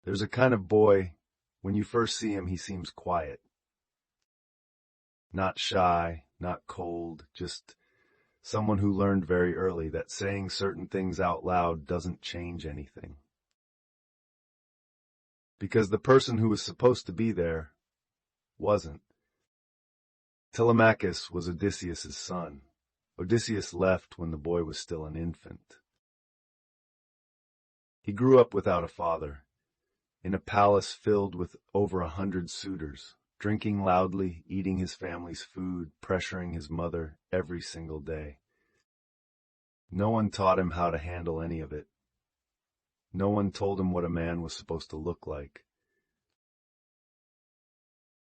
There's a kind of boy, when you first see him, he seems quiet. Not shy, not cold, just someone who learned very early that saying certain things out loud doesn't change anything. Because the person who was supposed to be there wasn't. Telemachus was Odysseus's son. Odysseus left when the boy was still an infant. He grew up without a father, in a palace filled with over 100 suitors, drinking loudly, eating his family's food, pressuring his mother every single day. No one taught him how to handle any of it. No one told him what a man was supposed to look like.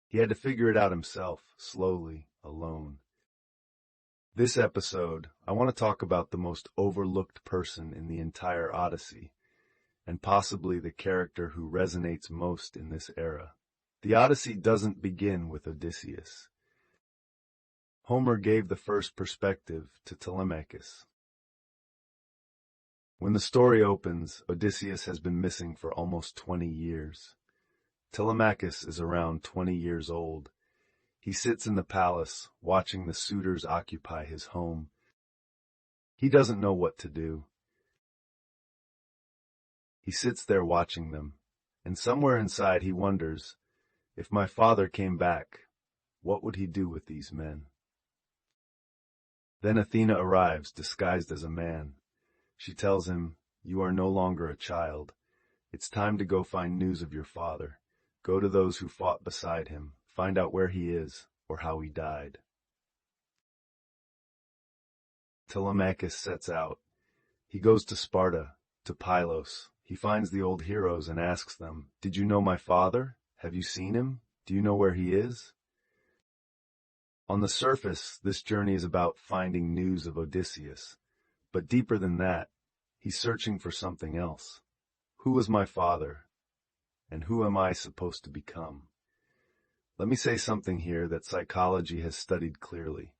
He had to figure it out himself, slowly, alone. This episode, I want to talk about the most overlooked person in the entire Odyssey, and possibly the character who resonates most in this era. The Odyssey doesn't begin with Odysseus. Homer gave the first perspective to Telemachus. When the story opens, Odysseus has been missing for almost 20 years. Telemachus is around 20 years old. He sits in the palace, watching the suitors occupy his home. He doesn't know what to do. He sits there watching them, and somewhere inside he wonders, if my father came back, what would he do with these men? Then Athena arrives, disguised as a man. She tells him, "You are no longer a child. It's time to go find news of your father. Go to those who fought beside him. Find out where he is, or how he died." Telemachus sets out. He goes to Sparta, to Pylos. He finds the old heroes and asks them, "Did you know my father? Have you seen him? Do you know where he is?" On the surface, this journey is about finding news of Odysseus. But deeper than that, he's searching for something else. Who was my father? And who am I supposed to become? Let me say something here that psychology has studied clearly.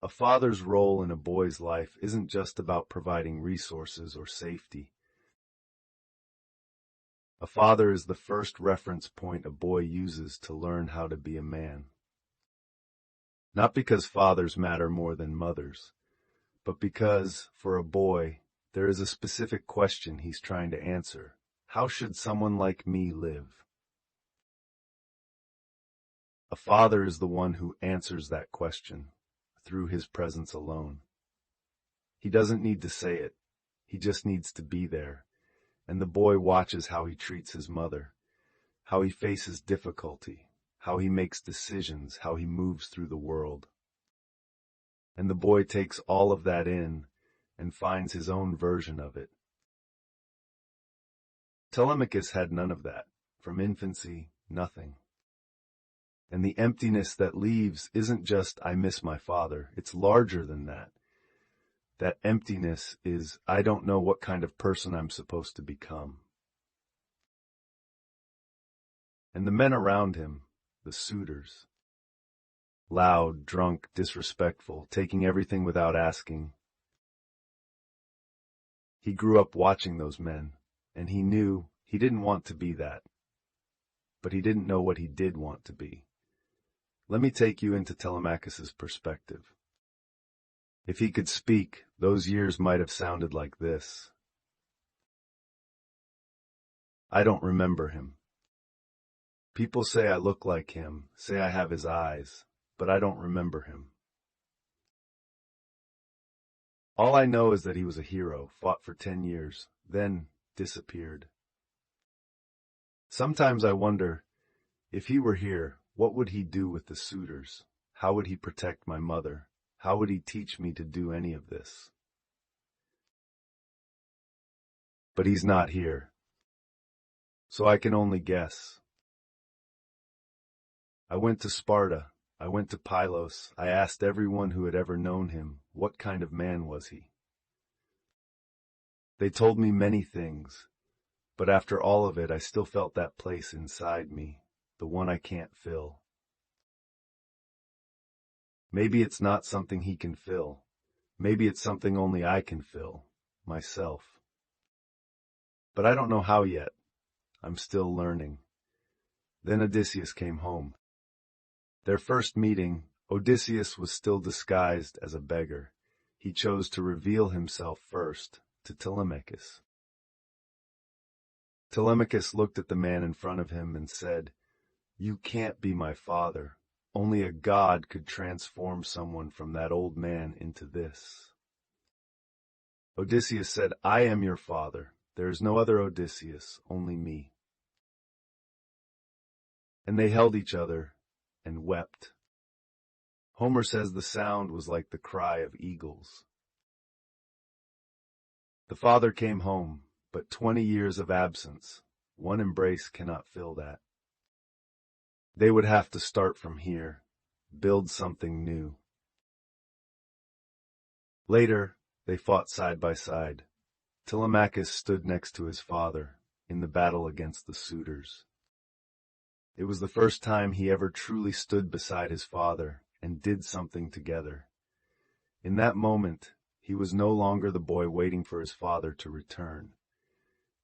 A father's role in a boy's life isn't just about providing resources or safety. A father is the first reference point a boy uses to learn how to be a man. Not because fathers matter more than mothers, but because, for a boy, there is a specific question he's trying to answer. How should someone like me live? A father is the one who answers that question, through his presence alone. He doesn't need to say it, he just needs to be there, and the boy watches how he treats his mother, how he faces difficulty, how he makes decisions, how he moves through the world. And the boy takes all of that in and finds his own version of it. Telemachus had none of that. From infancy, nothing. And the emptiness that leaves isn't just, "I miss my father." It's larger than that. That emptiness is, "I don't know what kind of person I'm supposed to become." And the men around him, the suitors, loud, drunk, disrespectful, taking everything without asking. He grew up watching those men, and he knew he didn't want to be that. But he didn't know what he did want to be. Let me take you into Telemachus's perspective. If he could speak, those years might have sounded like this. "I don't remember him. People say I look like him, say I have his eyes, but I don't remember him. All I know is that he was a hero, fought for 10 years, then disappeared. Sometimes I wonder, if he were here, what would he do with the suitors? How would he protect my mother? How would he teach me to do any of this?" But he's not here, so I can only guess. I went to Sparta. I went to Pylos. I asked everyone who had ever known him, what kind of man was he? They told me many things, but after all of it, I still felt that place inside me, the one I can't fill. Maybe it's not something he can fill. Maybe it's something only I can fill, myself. But I don't know how yet. I'm still learning." Then Odysseus came home. Their first meeting, Odysseus was still disguised as a beggar. He chose to reveal himself first to Telemachus. Telemachus looked at the man in front of him and said, "You can't be my father. Only a god could transform someone from that old man into this." Odysseus said, "I am your father. There is no other Odysseus, only me." And they held each other and wept. Homer says the sound was like the cry of eagles. The father came home, but 20 years of absence, one embrace cannot fill that. They would have to start from here, build something new. Later, they fought side by side. Telemachus stood next to his father in the battle against the suitors. It was the first time he ever truly stood beside his father and did something together. In that moment, he was no longer the boy waiting for his father to return.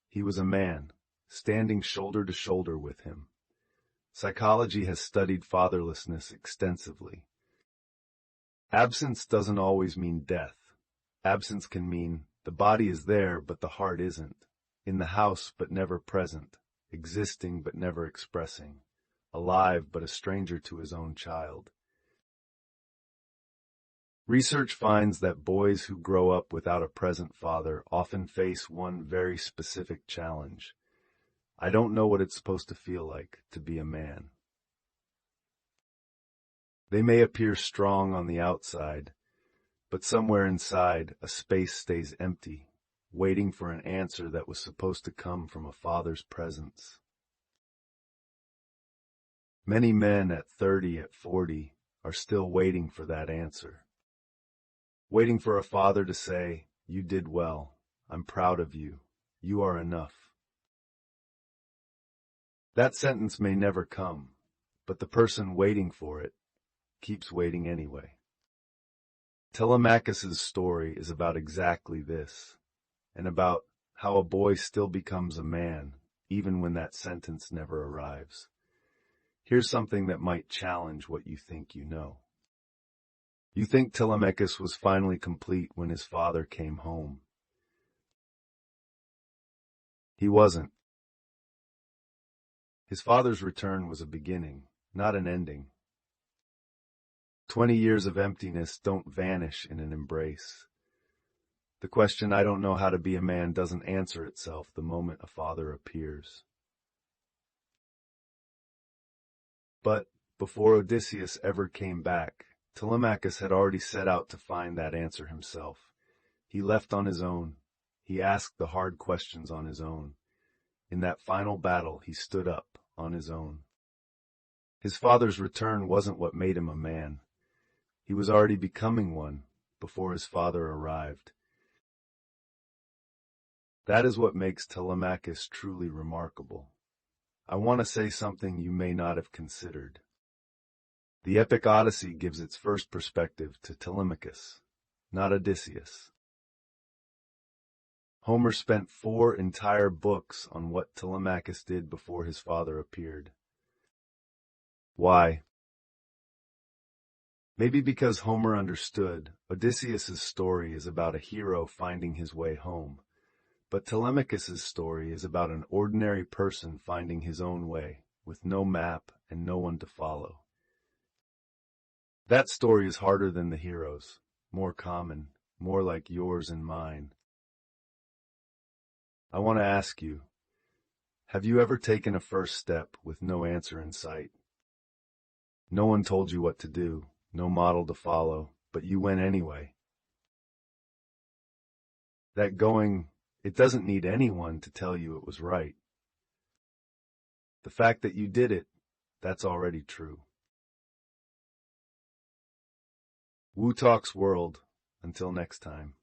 He was a man, standing shoulder to shoulder with him. Psychology has studied fatherlessness extensively. Absence doesn't always mean death. Absence can mean the body is there, but the heart isn't. In the house, but never present. Existing, but never expressing. Alive, but a stranger to his own child. Research finds that boys who grow up without a present father often face one very specific challenge. I don't know what it's supposed to feel like to be a man. They may appear strong on the outside, but somewhere inside, a space stays empty, waiting for an answer that was supposed to come from a father's presence. Many men at 30, at 40, are still waiting for that answer. Waiting for a father to say, "You did well. I'm proud of you. You are enough." That sentence may never come, but the person waiting for it keeps waiting anyway. Telemachus's story is about exactly this, and about how a boy still becomes a man, even when that sentence never arrives. Here's something that might challenge what you think you know. You think Telemachus was finally complete when his father came home. He wasn't. His father's return was a beginning, not an ending. 20 years of emptiness don't vanish in an embrace. The question, "I don't know how to be a man," doesn't answer itself the moment a father appears. But before Odysseus ever came back, Telemachus had already set out to find that answer himself. He left on his own. He asked the hard questions on his own. In that final battle, he stood up on his own. His father's return wasn't what made him a man. He was already becoming one before his father arrived. That is what makes Telemachus truly remarkable. I want to say something you may not have considered. The epic Odyssey gives its first perspective to Telemachus, not Odysseus. Homer spent 4 entire books on what Telemachus did before his father appeared. Why? Maybe because Homer understood Odysseus's story is about a hero finding his way home, but Telemachus's story is about an ordinary person finding his own way, with no map and no one to follow. That story is harder than the hero's, more common, more like yours and mine. I want to ask you, have you ever taken a first step with no answer in sight? No one told you what to do, no model to follow, but you went anyway. That going, it doesn't need anyone to tell you it was right. The fact that you did it, that's already true. Wu Talks World, until next time.